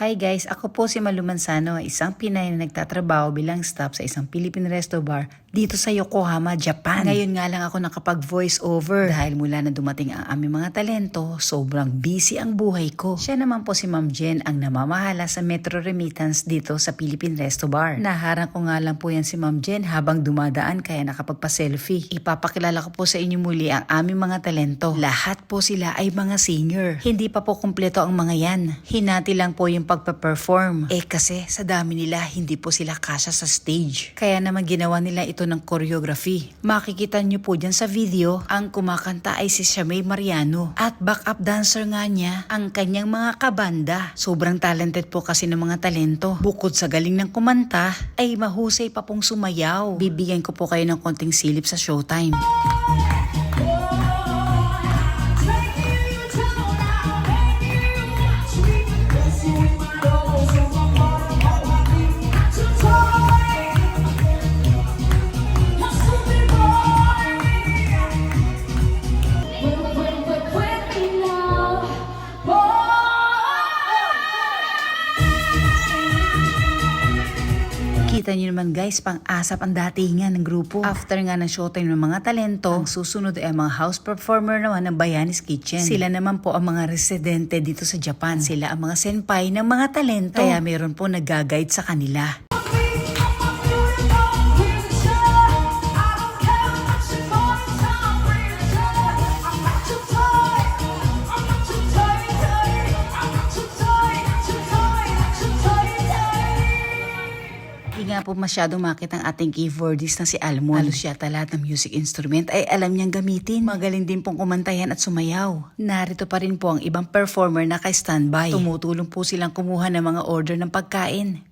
Hi guys, ako po si Malu Manzano, isang Pinay na nagtatrabaho bilang staff sa isang Philippine resto bar dito sa Yokohama, Japan. Ngayon nga lang ako nakapag-voice over dahil mula na dumating ang aming mga talento, sobrang busy ang buhay ko. Siya naman po si Ma'am Jen ang namamahala sa Metro Remittance dito sa Philippine Resto Bar. Naharang ko nga lang po yan si Ma'am Jen habang dumadaan kaya nakapagpa-selfie. Ipapakilala ko po sa inyo muli ang aming mga talento. Lahat po sila ay mga senior. Hindi pa po kumpleto ang mga yan. Hinati lang po yung pagpa-perform. Kasi sa dami nila, hindi po sila kasya sa stage. Kaya naman ginawa nila ito ng choreography. Makikita nyo po dyan sa video, ang kumakanta ay si Shamay Mariano. At backup dancer nga niya, ang kanyang mga kabanda. Sobrang talented po kasi ng mga talento. Bukod sa galing ng kumanta, ay mahusay pa pong sumayaw. Bibigyan ko po kayo ng konting silip sa showtime. Kita nyo naman guys, pang-asap ang datingan ng grupo. After nga ng showtime ng mga talento, ang susunod ay mga house performer naman ng Bayanis Kitchen. Sila naman po ang mga residente dito sa Japan. Sila ang mga senpai ng mga talento. Kaya meron po nag-guide sa kanila. Hindi nga po masyadong makita ang ating keyboardist na si Almon. Halos yata lahat ng music instrument ay alam niyang gamitin. Magaling din pong kumantayan at sumayaw. Narito pa rin po ang ibang performer na kay standby. Tumutulong po silang kumuha ng mga order ng pagkain.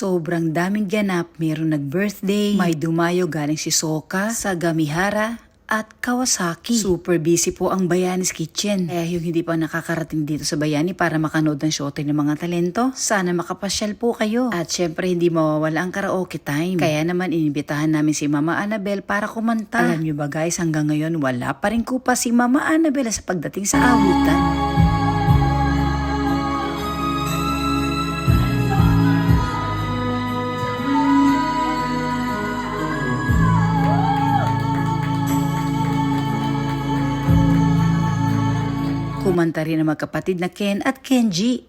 Sobrang daming ganap, mayroong nag-birthday, may dumayo galing si Soka, Sagamihara, at Kawasaki. Super busy po ang Bayanis Kitchen. Kaya yung hindi pa nakakarating dito sa Bayani para makanood ng showtime ng mga talento, sana makapasyal po kayo. At syempre hindi mawawala ang karaoke time. Kaya naman inibitahan namin si Mama Annabel para kumanta. Alam nyo ba guys, hanggang ngayon wala pa rin kupa si Mama Annabel sa pagdating sa awitan. Kumanta rin ang magkapatid na Ken at Kenji.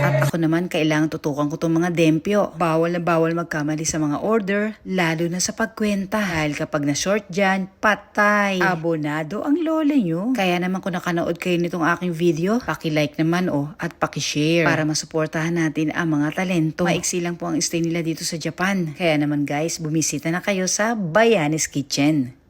At ako naman kailangan tutukan ko itong mga dempyo. Bawal na bawal magkamali sa mga order, lalo na sa pagkwenta. Dahil kapag na-short dyan, patay. Abonado ang lola nyo. Kaya naman kung nakanood kayo nitong aking video, paki-like naman at paki-share para masuportahan natin ang mga talento. Maiksi lang po ang stay nila dito sa Japan. Kaya naman guys, bumisita na kayo sa Bayanis Kitchen.